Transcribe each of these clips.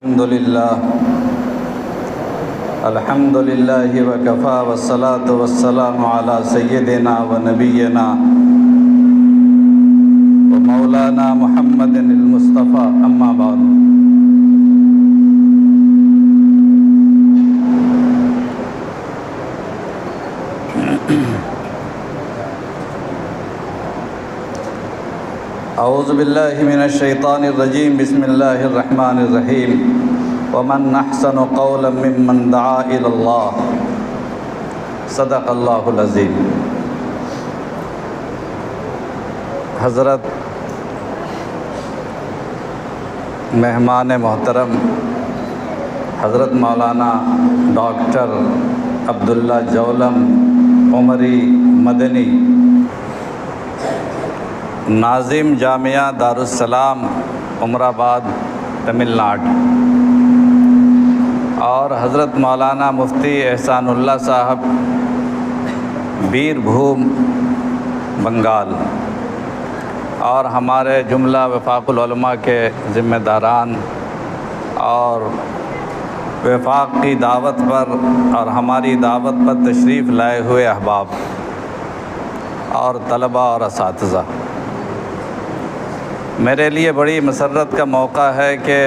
الحمد لله وكفى والصلاة والسلام على سيدنا ونبينا ومولانا محمد المصطفى أما بعد أعوذ بالله من الشيطان الرجيم بسم الله الرحمن الرحيم ومن أحسن قولا ممن دعا إلى الله صدق اللہ العظیم۔ حضرت مہمان محترم حضرت مولانا ڈاکٹر عبداللہ جولم عمری مدنی، ناظم جامعہ دارالسلام عمر آباد تمل ناڈو، اور حضرت مولانا مفتی احسان اللہ صاحب بیر بھوم بنگال، اور ہمارے جملہ وفاق العلماء کے ذمہ داران اور وفاق کی دعوت پر اور ہماری دعوت پر تشریف لائے ہوئے احباب اور طلباء اور اساتذہ، میرے لیے بڑی مسرت کا موقع ہے کہ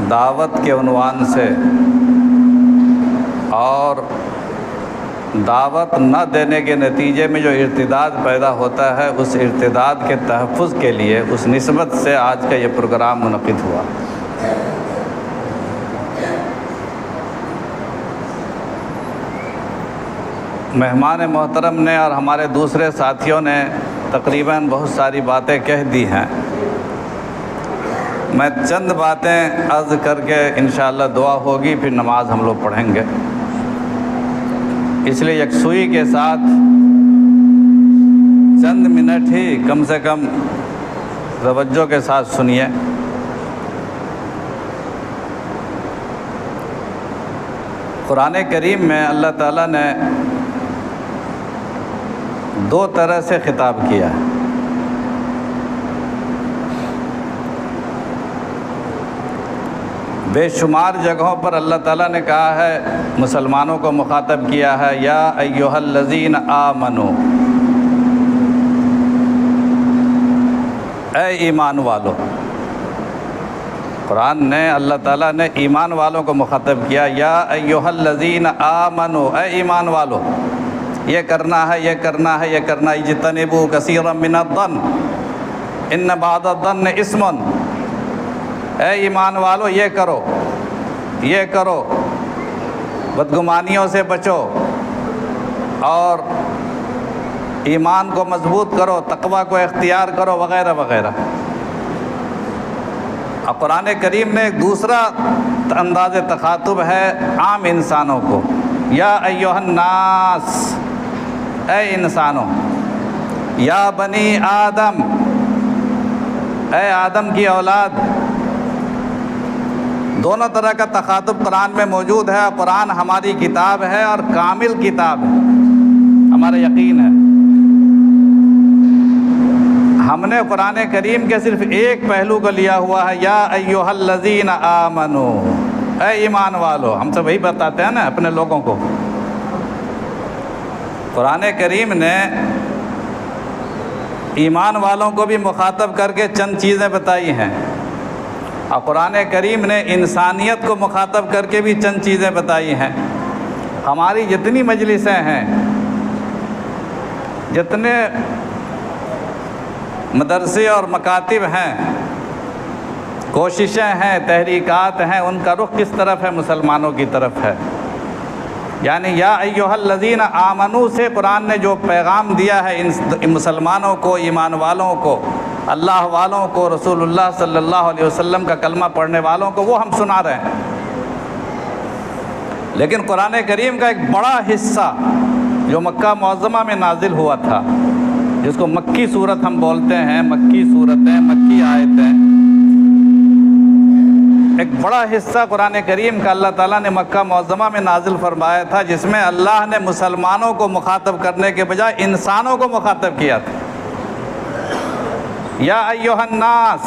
دعوت کے عنوان سے اور دعوت نہ دینے کے نتیجے میں جو ارتداد پیدا ہوتا ہے، اس ارتداد کے تحفظ کے لیے اس نسبت سے آج کا یہ پروگرام منعقد ہوا۔ مہمان محترم نے اور ہمارے دوسرے ساتھیوں نے تقریباً بہت ساری باتیں کہہ دی ہیں، میں چند باتیں عرض کر کے انشاءاللہ دعا ہوگی، پھر نماز ہم لوگ پڑھیں گے، اس لیے یکسوئی کے ساتھ چند منٹ ہی کم سے کم توجہ کے ساتھ سنیے۔ قرآن کریم میں اللہ تعالیٰ نے دو طرح سے خطاب کیا ہے۔ بے شمار جگہوں پر اللہ تعالیٰ نے کہا ہے، مسلمانوں کو مخاطب کیا ہے، یا ایھا الذین آمنو، اے ایمان والو۔ قرآن نے اللہ تعالیٰ نے ایمان والوں کو مخاطب کیا، یا ایھا الذین آمنو، اے ایمان والو، یہ کرنا ہے، یہ کرنا ہے، یہ کرنا ہے، اجتنبوا کثیرا من الظن ان بعض الظن اثم، اے ایمان والو یہ کرو، یہ کرو، بدگمانیوں سے بچو اور ایمان کو مضبوط کرو، تقوی کو اختیار کرو، وغیرہ وغیرہ۔ اور قرآن کریم نے ایک دوسرا انداز تخاطب ہے عام انسانوں کو، یا ایھا الناس، اے انسانوں، یا بنی آدم، اے آدم کی اولاد۔ دونوں طرح کا تخاطب قرآن میں موجود ہے، اور قرآن ہماری کتاب ہے اور کامل کتاب ہے، ہمارا یقین ہے۔ ہم نے قرآن کریم کے صرف ایک پہلو کو لیا ہوا ہے، یا ایھا الذین آمنو، اے ایمان والو، ہم سب وہی بتاتے ہیں نا اپنے لوگوں کو۔ قرآن کریم نے ایمان والوں کو بھی مخاطب کر کے چند چیزیں بتائی ہیں، اور قرآن کریم نے انسانیت کو مخاطب کر کے بھی چند چیزیں بتائی ہیں۔ ہماری جتنی مجلسیں ہیں، جتنے مدرسے اور مکاتب ہیں، کوششیں ہیں، تحریکات ہیں، ان کا رخ کس طرف ہے؟ مسلمانوں کی طرف ہے۔ یعنی یا ایھا الذین آمنو سے قرآن نے جو پیغام دیا ہے ان مسلمانوں کو، ایمان والوں کو، اللہ والوں کو، رسول اللہ صلی اللہ علیہ وسلم کا کلمہ پڑھنے والوں کو، وہ ہم سنا رہے ہیں۔ لیکن قرآن کریم کا ایک بڑا حصہ جو مکہ معظمہ میں نازل ہوا تھا، جس کو مکی صورت ہم بولتے ہیں، مکی صورتیں، مکی آیتیں، ایک بڑا حصہ قرآن کریم کا اللہ تعالیٰ نے مکہ معظمہ میں نازل فرمایا تھا، جس میں اللہ نے مسلمانوں کو مخاطب کرنے کے بجائے انسانوں کو مخاطب کیا تھا۔ یا ایھا الناس،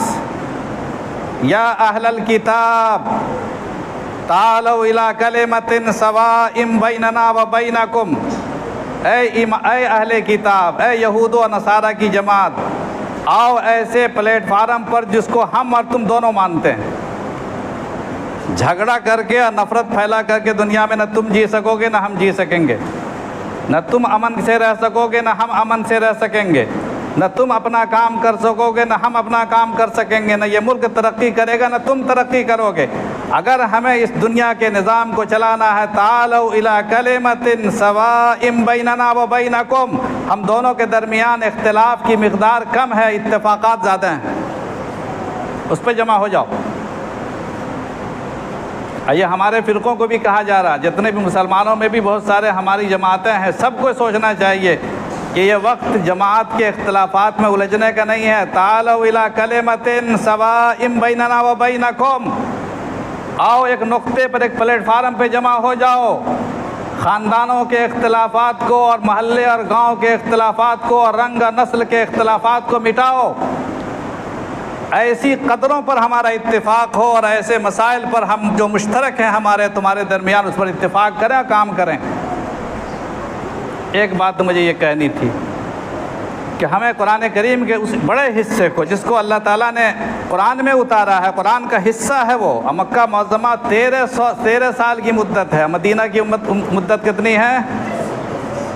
یا اہل الکتاب تعالوا الی کلمۃ سواء بیننا و بینکم، اے اہل کتاب، اے یہود و نصارہ کی جماعت، آؤ ایسے پلیٹ فارم پر جس کو ہم اور تم دونوں مانتے ہیں۔ جھگڑا کر کے اور نفرت پھیلا کر کے دنیا میں نہ تم جی سکو گے نہ ہم جی سکیں گے، نہ تم امن سے رہ سکو گے نہ ہم امن سے رہ سکیں گے، نہ تم اپنا کام کر سکو گے نہ ہم اپنا کام کر سکیں گے، نہ یہ ملک ترقی کرے گا نہ تم ترقی کرو گے۔ اگر ہمیں اس دنیا کے نظام کو چلانا ہے، تعالوا الی کلمۃ سواء بیننا و بینکم، ہم دونوں کے درمیان اختلاف کی مقدار کم ہے، اتفاقات زیادہ ہیں، اس پہ جمع ہو جاؤ۔ یہ ہمارے فرقوں کو بھی کہا جا رہا، جتنے بھی مسلمانوں میں بھی بہت سارے ہماری جماعتیں ہیں، سب کو سوچنا چاہیے کہ یہ وقت جماعت کے اختلافات میں الجھنے کا نہیں ہے۔ تعالوا الی کلمۃ سواء بیننا و بینکم، آؤ ایک نقطے پر، ایک پلیٹ فارم پہ جمع ہو جاؤ، خاندانوں کے اختلافات کو اور محلے اور گاؤں کے اختلافات کو اور رنگ اور نسل کے اختلافات کو مٹاؤ، ایسی قدروں پر ہمارا اتفاق ہو اور ایسے مسائل پر ہم جو مشترک ہیں ہمارے تمہارے درمیان، اس پر اتفاق کریں اور کام کریں۔ ایک بات مجھے یہ کہنی تھی کہ ہمیں قرآن کریم کے اس بڑے حصے کو جس کو اللہ تعالیٰ نے قرآن میں اتارا ہے، قرآن کا حصہ ہے وہ، مکہ معظمہ 13 سال کی مدت ہے، مدینہ کی مدت کتنی ہے؟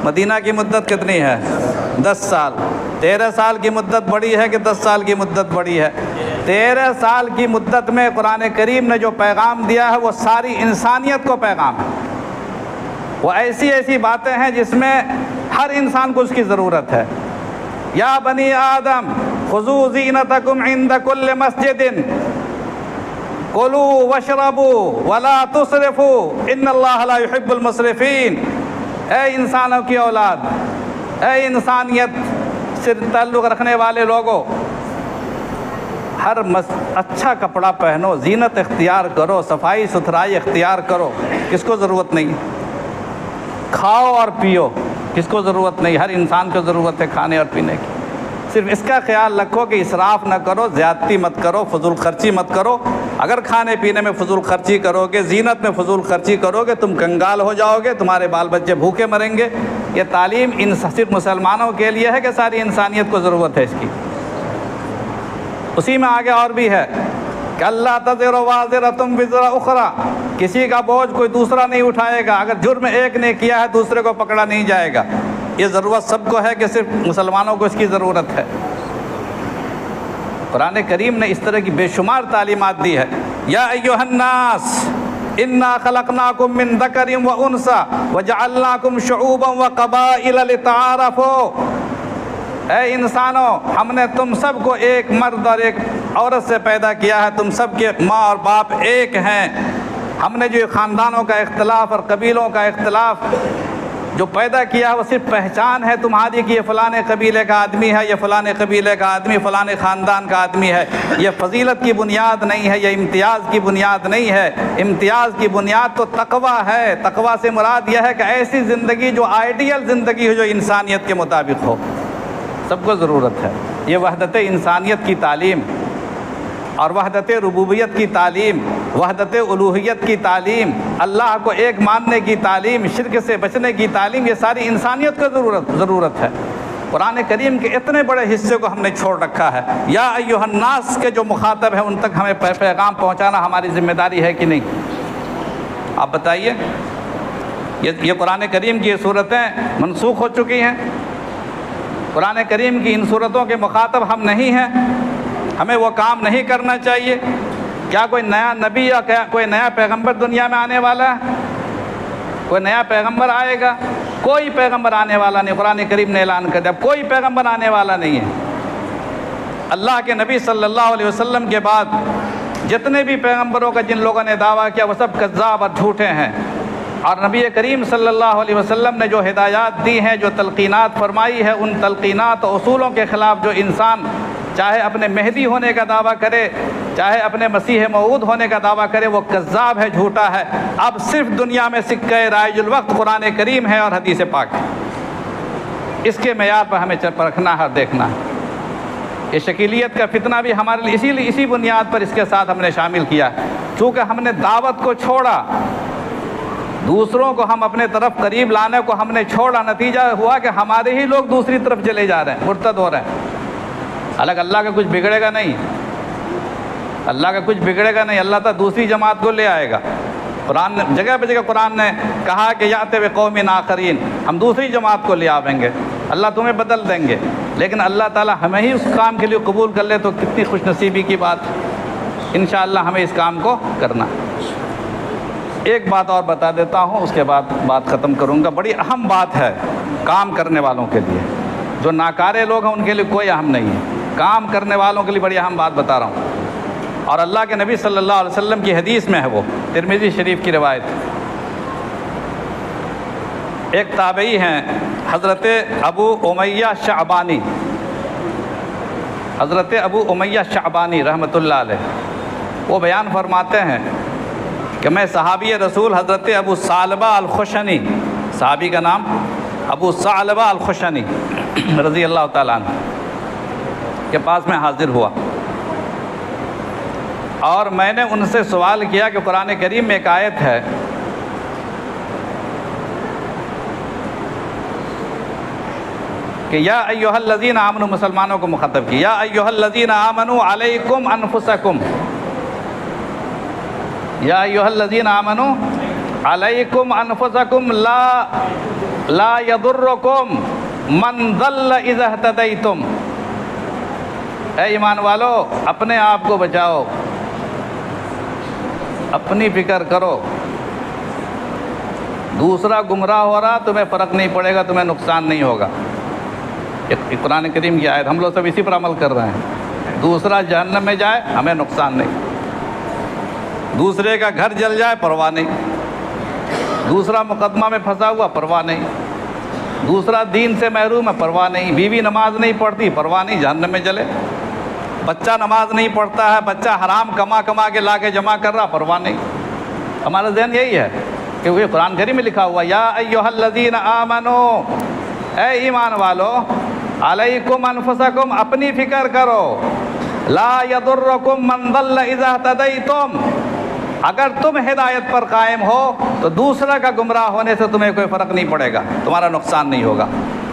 مدینہ کی مدت کتنی ہے؟ 10 سال۔ 13 سال کی مدت بڑی ہے کہ 10 سال کی مدت بڑی ہے؟ 13 سال کی مدت میں قرآن کریم نے جو پیغام دیا ہے وہ ساری انسانیت کو پیغام ہے، وہ ایسی باتیں ہیں جس میں ہر انسان کو اس کی ضرورت ہے۔ یا بنی آدم خذوا زینتکم عند کل مسجد کلوا واشربوا ولا تسرفوا ان اللہ لا يحب المسرفین۔ اے انسانوں کی اولاد، اے انسانیت سے تعلق رکھنے والے لوگوں، ہر اچھا کپڑا پہنو، زینت اختیار کرو، صفائی ستھرائی اختیار کرو، کس کو ضرورت نہیں؟ کھاؤ اور پیو، کس کو ضرورت نہیں؟ ہر انسان کو ضرورت ہے کھانے اور پینے کی۔ صرف اس کا خیال رکھو کہ اسراف نہ کرو، زیادتی مت کرو، فضول خرچی مت کرو۔ اگر کھانے پینے میں فضول خرچی کرو گے، زینت میں فضول خرچی کرو گے، تم کنگال ہو جاؤ گے، تمہارے بال بچے بھوکے مریں گے۔ یہ تعلیم صرف مسلمانوں کے لیے ہے کہ ساری انسانیت کو ضرورت ہے اس کی؟ اسی میں آگے اور بھی ہے کہ اللہ تزر وازرۃ وزر اخری، کسی کا بوجھ کوئی دوسرا نہیں اٹھائے گا، اگر جرم ایک نے کیا ہے دوسرے کو پکڑا نہیں جائے گا۔ یہ ضرورت سب کو ہے کہ صرف مسلمانوں کو اس کی ضرورت ہے؟ قرآن کریم نے اس طرح کی بے شمار تعلیمات دی ہے۔ یا ایھا الناس انا خلقناکم من ذکر و انثی وجعلناکم شعوبا وقبائل لتعارفوا، اے انسانوں، ہم نے تم سب کو ایک مرد اور ایک عورت سے پیدا کیا ہے، تم سب کے ماں اور باپ ایک ہیں۔ ہم نے جو خاندانوں کا اختلاف اور قبیلوں کا اختلاف جو پیدا کیا وہ صرف پہچان ہے تمہاری کہ یہ فلاں قبیلے کا آدمی ہے، یہ فلاں قبیلے کا آدمی، فلاں خاندان کا آدمی ہے۔ یہ فضیلت کی بنیاد نہیں ہے، یہ امتیاز کی بنیاد نہیں ہے۔ امتیاز کی بنیاد تو تقویٰ ہے۔ تقویٰ سے مراد یہ ہے کہ ایسی زندگی جو آئیڈیل زندگی ہو، جو انسانیت کے مطابق ہو۔ سب کو ضرورت ہے۔ یہ وحدت انسانیت کی تعلیم اور وحدت ربوبیت کی تعلیم، وحدت الوہیت کی تعلیم، اللہ کو ایک ماننے کی تعلیم، شرک سے بچنے کی تعلیم، یہ ساری انسانیت کو ضرورت ہے۔ قرآن کریم کے اتنے بڑے حصے کو ہم نے چھوڑ رکھا ہے۔ یا ایھا الناس کے جو مخاطب ہیں ان تک ہمیں پیغام پہنچانا ہماری ذمہ داری ہے کہ نہیں؟ آپ بتائیے۔ یہ قرآن کریم کی یہ صورتیں منسوخ ہو چکی ہیں۔ قرآن کریم کی ان صورتوں کے مخاطب ہم نہیں ہیں، ہمیں وہ کام نہیں کرنا چاہیے۔ کیا کوئی نیا نبی یا کوئی نیا پیغمبر دنیا میں آنے والا ہے؟ کوئی نیا پیغمبر آئے گا؟ کوئی پیغمبر آنے والا نہیں۔ قرآن کریم نے اعلان کر دیا کوئی پیغمبر آنے والا نہیں ہے۔ اللہ کے نبی صلی اللہ علیہ وسلم کے بعد جتنے بھی پیغمبروں کا جن لوگوں نے دعویٰ کیا وہ سب کذاب اور جھوٹے ہیں۔ اور نبی کریم صلی اللہ علیہ وسلم نے جو ہدایات دی ہیں، جو تلقینات فرمائی ہے، ان تلقینات و اصولوں کے خلاف جو انسان چاہے اپنے مہدی ہونے کا دعویٰ کرے، چاہے اپنے مسیح موعود ہونے کا دعویٰ کرے، وہ کذاب ہے، جھوٹا ہے۔ اب صرف دنیا میں سکہ رائج الوقت قرآن کریم ہے اور حدیث پاک ہے۔ اس کے معیار پر ہمیں پرکھنا ہے اور دیکھنا ہے۔ یہ شکیلیت کا فتنہ بھی ہمارے لیے اسی بنیاد پر اس کے ساتھ ہم نے شامل کیا، چونکہ ہم نے دعوت کو چھوڑا، دوسروں کو ہم اپنے طرف قریب لانے کو ہم نے چھوڑا، نتیجہ ہوا کہ ہمارے ہی لوگ دوسری طرف چلے جا رہے ہیں، مرتد ہو رہے ہیں۔ حالانکہ اللہ کا کچھ بگڑے گا نہیں، اللہ کا کچھ بگڑے گا نہیں، اللہ تعالیٰ دوسری جماعت کو لے آئے گا۔ قرآن نے جگہ پہ جگہ قرآن نے کہا کہ یاتے بقوم آخرین، ہم دوسری جماعت کو لے آویں گے، اللہ تمہیں بدل دیں گے، لیکن اللہ تعالیٰ ہمیں ہی اس کام کے لیے قبول کر لے تو کتنی خوش نصیبی کی بات۔ انشاءاللہ ہمیں اس کام کو کرنا۔ ایک بات اور بتا دیتا ہوں، اس کے بعد بات ختم کروں گا۔ بڑی اہم بات ہے کام کرنے والوں کے لیے، جو ناکارے لوگ ہیں ان کے لیے کوئی اہم نہیں ہے، کام کرنے والوں کے لیے بڑی اہم بات بتا رہا ہوں، اور اللہ کے نبی صلی اللہ علیہ وسلم کی حدیث میں ہے، وہ ترمذی شریف کی روایت۔ ایک تابعی ہیں حضرت ابو امیہ شعبانی، حضرت ابو امیہ شعبانی رحمۃ اللہ علیہ، وہ بیان فرماتے ہیں کہ میں صحابی رسول حضرت ابو ثعلبہ الخشنی، صحابی کا نام ابو ثعلبہ الخشنی رضی اللہ تعالیٰ عنہ کے پاس میں حاضر ہوا، اور میں نے ان سے سوال کیا کہ قرآن کریم میں ایک آیت ہے کہ یا ایھا الذین آمنوا، مسلمانوں کو مخاطب کی، یا ایھا الذین آمنوا علیکم انفسکم، یا ایھا الذین آمنوا علیکم انفسکم لا یضرکم من ضل اذا اہتدیتم، اے ایمان والو اپنے آپ کو بچاؤ، اپنی فکر کرو، دوسرا گمراہ ہو رہا تمہیں فرق نہیں پڑے گا، تمہیں نقصان نہیں ہوگا۔ قرآن کریم کی آیت، ہم لوگ سب اسی پر عمل کر رہے ہیں۔ دوسرا جہنم میں جائے ہمیں نقصان نہیں، دوسرے کا گھر جل جائے پرواہ نہیں، دوسرا مقدمہ میں پھنسا ہوا پرواہ نہیں، دوسرا دین سے محروم ہے پرواہ نہیں، بیوی نماز نہیں پڑھتی پرواہ نہیں، جہنم میں جلے، بچہ نماز نہیں پڑھتا ہے، بچہ حرام کما کے لا کے جمع کر رہا پرواہ نہیں۔ ہمارا ذہن یہی ہے کہ وہ قرآن کریم میں لکھا ہوا یا ایھا الذین آمنو، اے ایمان والو، علیکم انفسکم، اپنی فکر کرو، لا یضرکم من ضل اذا اہتدیتم، اگر تم ہدایت پر قائم ہو تو دوسرا کا گمراہ ہونے سے تمہیں کوئی فرق نہیں پڑے گا، تمہارا نقصان نہیں ہوگا۔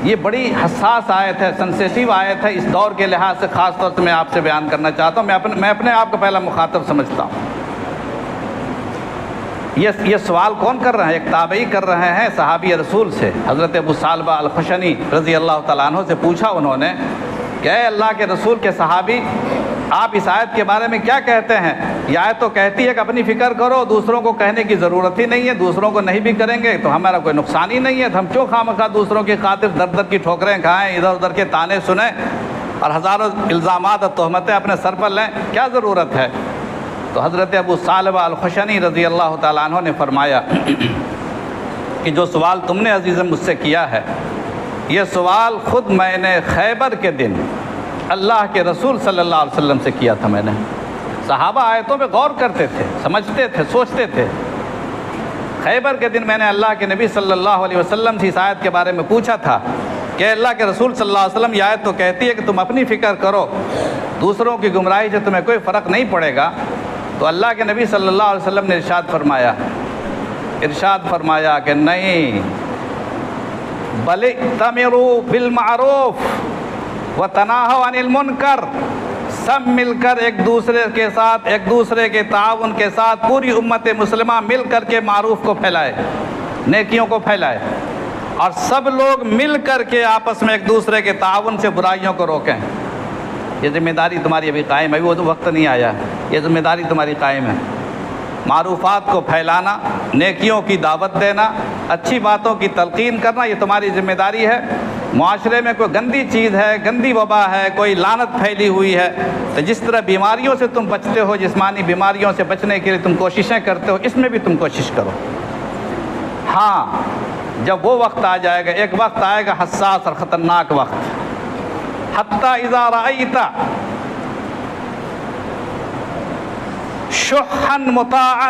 یہ بڑی حساس آیت ہے، سنسیٹیو آیت ہے، اس دور کے لحاظ سے خاص طور سے میں آپ سے بیان کرنا چاہتا ہوں۔ میں اپنے آپ کو پہلا مخاطب سمجھتا ہوں۔ یہ سوال کون کر رہے ہیں؟ ایک تابعی کر رہے ہیں صحابی رسول سے، حضرت ابو ثعلبہ الخشنی رضی اللہ تعالیٰ عنہ سے پوچھا انہوں نے کہ اے اللہ کے رسول کے صحابی، آپ اس آیت کے بارے میں کیا کہتے ہیں؟ یہ آیت تو کہتی ہے کہ اپنی فکر کرو، دوسروں کو کہنے کی ضرورت ہی نہیں ہے، دوسروں کو نہیں بھی کریں گے تو ہمارا کوئی نقصان ہی نہیں ہے، تو ہم کیوں خواہ دوسروں کی خاطر در در کی ٹھوکریں کھائیں، ادھر ادھر کے تانے سنیں اور ہزاروں الزامات اور تہمتیں اپنے سر پر لیں، کیا ضرورت ہے؟ تو حضرت ابو ثعلبہ الخشنی رضی اللہ تعالیٰ عنہ نے فرمایا کہ جو سوال تم نے عزیز مجھ سے کیا ہے، یہ سوال خود میں نے خیبر کے دن اللہ کے رسول صلی اللہ علیہ وسلم سے کیا تھا۔ میں نے صحابہ آیتوں پہ غور کرتے تھے، سمجھتے تھے، سوچتے تھے۔ خیبر کے دن میں نے اللہ کے نبی صلی اللہ علیہ وسلم سے اس آیت کے بارے میں پوچھا تھا کہ اللہ کے رسول صلی اللہ علیہ وسلم، یہ آیت تو کہتی ہے کہ تم اپنی فکر کرو، دوسروں کی گمراہی سے تمہیں کوئی فرق نہیں پڑے گا۔ تو اللہ کے نبی صلی اللہ علیہ وسلم نے ارشاد فرمایا کہ نہیں، بل ائتمروا بالمعروف وتناہوا عن المنکر، سب مل کر ایک دوسرے کے تعاون کے ساتھ پوری امت مسلمہ مل کر کے معروف کو پھیلائے، نیکیوں کو پھیلائے، اور سب لوگ مل کر کے آپس میں ایک دوسرے کے تعاون سے برائیوں کو روکیں۔ یہ ذمہ داری تمہاری ابھی قائم ہے، ابھی وہ تو وقت نہیں آیا ہے، یہ ذمہ داری تمہاری قائم ہے۔ معروفات کو پھیلانا، نیکیوں کی دعوت دینا، اچھی باتوں کی تلقین کرنا، یہ تمہاری ذمہ داری ہے۔ معاشرے میں کوئی گندی چیز ہے، گندی وبا ہے، کوئی لعنت پھیلی ہوئی ہے، تو جس طرح بیماریوں سے تم بچتے ہو، جسمانی بیماریوں سے بچنے کے لیے تم کوششیں کرتے ہو، اس میں بھی تم کوشش کرو۔ ہاں، جب وہ وقت آ جائے گا، ایک وقت آئے گا حساس اور خطرناک وقت، حتی اذا رأیت شحا مطاعا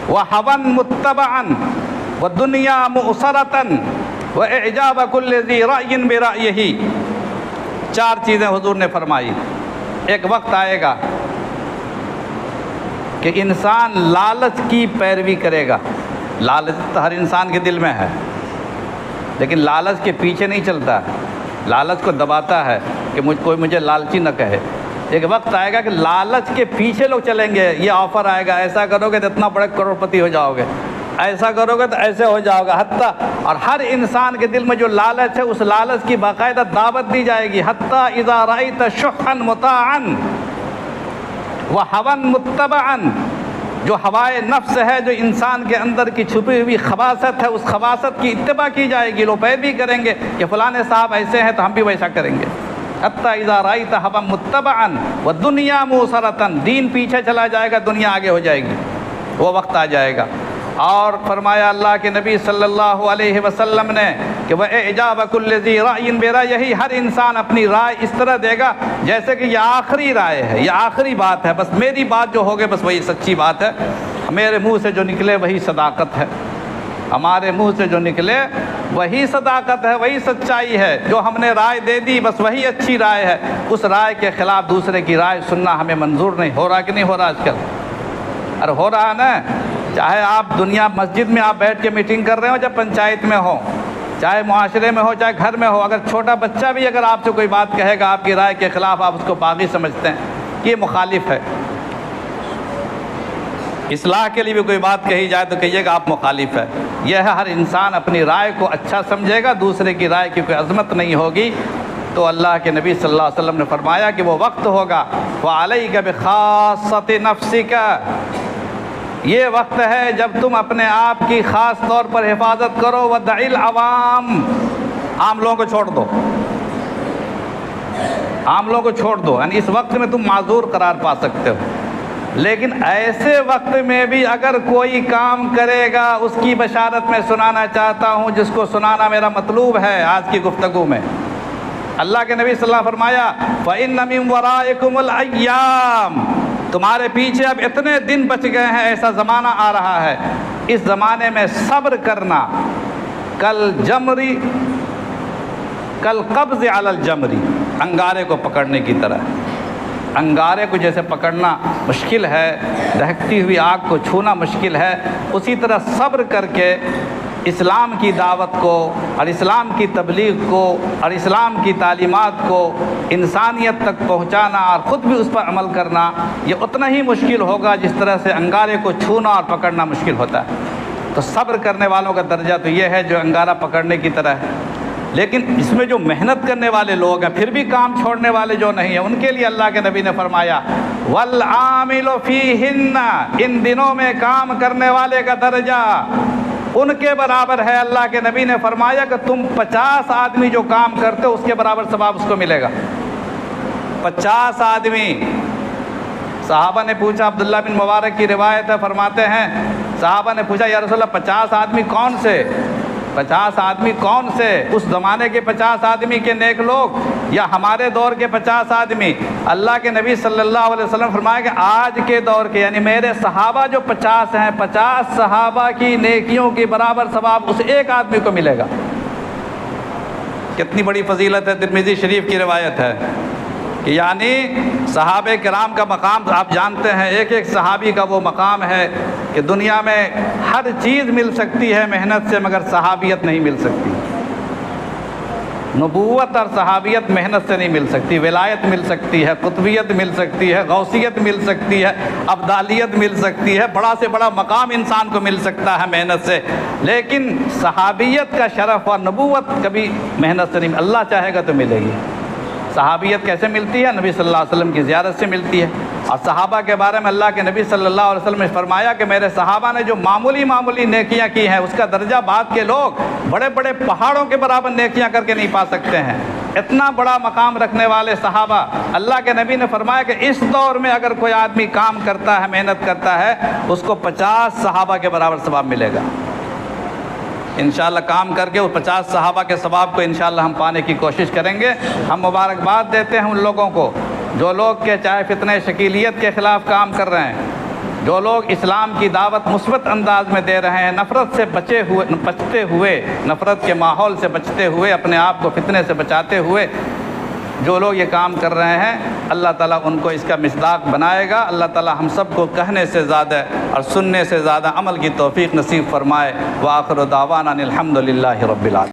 وہوا متبعا ودنیا مؤثرة واعجاب كل ذی رأی برأیہ، 4 چیزیں حضور نے فرمائی۔ ایک وقت آئے گا کہ انسان لالچ کی پیروی کرے گا۔ لالچ تو ہر انسان کے دل میں ہے، لیکن لالچ کے پیچھے نہیں چلتا، لالچ کو دباتا ہے کہ کوئی مجھے لالچی نہ کہے۔ ایک وقت آئے گا کہ لالچ کے پیچھے لوگ چلیں گے، یہ آفر آئے گا، ایسا کرو گے تو اتنا بڑے کروڑپتی ہو جاؤ گے، ایسا کرو گے تو ایسے ہو جاؤ گا، حتیٰ اور ہر انسان کے دل میں جو لالچ ہے اس لالچ کی باقاعدہ دعوت دی جائے گی۔ حتیٰ اذا رأیت شحا مطاعا وہوا متبعا، جو ہوائے نفس ہے، جو انسان کے اندر کی چھپی ہوئی خباثت ہے، اس خباثت کی اتباع کی جائے گی، لوگ پیروی کریں گے کہ فلاں صاحب ایسے ہیں تو ہم بھی ویسا کریں گے۔ حتیٰ اذا رأیت ہوا متبعا والدنیا موسرۃ، دین پیچھے چلا جائے گا، دنیا آگے ہو جائے گی، وہ وقت آ جائے گا۔ اور فرمایا اللہ کے نبی صلی اللہ علیہ وسلم نے کہ وَإِعْجَابَ كُلِّ ذِي رَأْيٍ بِرَأْيِهِ، ہر انسان اپنی رائے اس طرح دے گا جیسے کہ یہ آخری رائے ہے، یہ آخری بات ہے، بس میری بات جو ہوگی بس وہی سچی بات ہے، میرے منہ سے جو نکلے وہی صداقت ہے، ہمارے منہ سے جو نکلے وہی صداقت ہے، وہی سچائی ہے، جو ہم نے رائے دے دی بس وہی اچھی رائے ہے، اس رائے کے خلاف دوسرے کی رائے سننا ہمیں منظور نہیں۔ ہو رہا کہ نہیں ہو رہا آج کل؟ ارے ہو رہا ہے نا، چاہے آپ دنیا مسجد میں آپ بیٹھ کے میٹنگ کر رہے ہو، جب پنچایت میں ہو، چاہے معاشرے میں ہو، چاہے گھر میں ہو، اگر چھوٹا بچہ بھی اگر آپ سے کوئی بات کہے گا آپ کی رائے کے خلاف، آپ اس کو باغی سمجھتے ہیں، یہ مخالف ہے۔ اصلاح کے لیے بھی کوئی بات کہی جائے تو کہیے گا آپ مخالف ہے۔ یہ ہے ہر انسان اپنی رائے کو اچھا سمجھے گا، دوسرے کی رائے کی کوئی عظمت نہیں ہوگی۔ تو اللہ کے نبی صلی اللہ علیہ وسلم نے فرمایا کہ وہ وقت ہوگا وَعَلَيْكَ بِخَاصَّةِ نَفْسِكَ، یہ وقت ہے جب تم اپنے آپ کی خاص طور پر حفاظت کرو، وَدَعِ الْعَوَامِ، عام لوگوں کو چھوڑ دو، عام لوگوں کو چھوڑ دو، یعنی اس وقت میں تم معذور قرار پا سکتے ہو، لیکن ایسے وقت میں بھی اگر کوئی کام کرے گا اس کی بشارت میں سنانا چاہتا ہوں، جس کو سنانا میرا مطلوب ہے آج کی گفتگو میں۔ اللہ کے نبی صلی اللہ علیہ وسلم فرمایا فَإِنَّ مِن وَرَائِكُمُ الْأَيَّامِ، تمہارے پیچھے اب اتنے دن بچ گئے ہیں، ایسا زمانہ آ رہا ہے، اس زمانے میں صبر کرنا کل جمری، کل قبض علی الجمری، انگارے کو پکڑنے کی طرح۔ انگارے کو جیسے پکڑنا مشکل ہے، دہکتی ہوئی آگ کو چھونا مشکل ہے، اسی طرح صبر کر کے اسلام کی دعوت کو اور اسلام کی تبلیغ کو اور اسلام کی تعلیمات کو انسانیت تک پہنچانا اور خود بھی اس پر عمل کرنا، یہ اتنا ہی مشکل ہوگا جس طرح سے انگارے کو چھونا اور پکڑنا مشکل ہوتا ہے۔ تو صبر کرنے والوں کا درجہ تو یہ ہے جو انگارہ پکڑنے کی طرح ہے، لیکن اس میں جو محنت کرنے والے لوگ ہیں، پھر بھی کام چھوڑنے والے جو نہیں ہیں، ان کے لیے اللہ کے نبی نے فرمایا وَالْعَامِلُ فِيهِنَّ، ان دنوں میں کام کرنے والے کا درجہ ان کے برابر ہے۔ اللہ کے نبی نے فرمایا کہ تم 50 آدمی جو کام کرتے ہو اس کے برابر ثواب اس کو ملے گا۔ 50 آدمی، صحابہ نے پوچھا، عبداللہ بن مبارک کی روایت ہے، فرماتے ہیں صحابہ نے پوچھا یا رسول اللہ 50 آدمی کون سے؟ 50 آدمی کون سے؟ اس زمانے کے 50 آدمی کے نیک لوگ یا ہمارے دور کے 50 آدمی؟ اللہ کے نبی صلی اللہ علیہ وسلم فرمایا کہ آج کے دور کے، یعنی میرے صحابہ جو 50 ہیں، 50 صحابہ کی نیکیوں کے برابر ثواب اس ایک آدمی کو ملے گا۔ کتنی بڑی فضیلت ہے، ترمذی شریف کی روایت ہے کہ یعنی صحابہ کرام کا مقام آپ جانتے ہیں، ایک ایک صحابی کا وہ مقام ہے کہ دنیا میں ہر چیز مل سکتی ہے محنت سے، مگر صحابیت نہیں مل سکتی۔ نبوت اور صحابیت محنت سے نہیں مل سکتی، ولایت مل سکتی ہے، قطبیت مل سکتی ہے، غوثیت مل سکتی ہے، ابدالیت مل سکتی ہے، بڑا سے بڑا مقام انسان کو مل سکتا ہے محنت سے، لیکن صحابیت کا شرف اور نبوت کبھی محنت سے نہیں، اللہ چاہے گا تو ملے گی۔ صحابیت کیسے ملتی ہے؟ نبی صلی اللہ علیہ وسلم کی زیارت سے ملتی ہے۔ اور صحابہ کے بارے میں اللہ کے نبی صلی اللہ علیہ وسلم نے فرمایا کہ میرے صحابہ نے جو معمولی نیکیاں کی ہیں اس کا درجہ بعد کے لوگ بڑے بڑے پہاڑوں کے برابر نیکیاں کر کے نہیں پا سکتے ہیں۔ اتنا بڑا مقام رکھنے والے صحابہ، اللہ کے نبی نے فرمایا کہ اس دور میں اگر کوئی آدمی کام کرتا ہے، محنت کرتا ہے، اس کو 50 صحابہ کے برابر ثواب ملے گا۔ انشاءاللہ کام کر کے وہ 50 صحابہ کے ثواب کو انشاءاللہ ہم پانے کی کوشش کریں گے۔ ہم مبارکباد دیتے ہیں ان لوگوں کو جو لوگ کہ چاہے فتنہ شکیلیت کے خلاف کام کر رہے ہیں، جو لوگ اسلام کی دعوت مثبت انداز میں دے رہے ہیں، نفرت سے بچتے ہوئے، نفرت کے ماحول سے بچتے ہوئے، اپنے آپ کو فتنے سے بچاتے ہوئے جو لوگ یہ کام کر رہے ہیں اللہ تعالیٰ ان کو اس کا مصداق بنائے گا۔ اللہ تعالیٰ ہم سب کو کہنے سے زیادہ اور سننے سے زیادہ عمل کی توفیق نصیب فرمائے۔ وآخر دعوانا الحمد للہ رب العالمین۔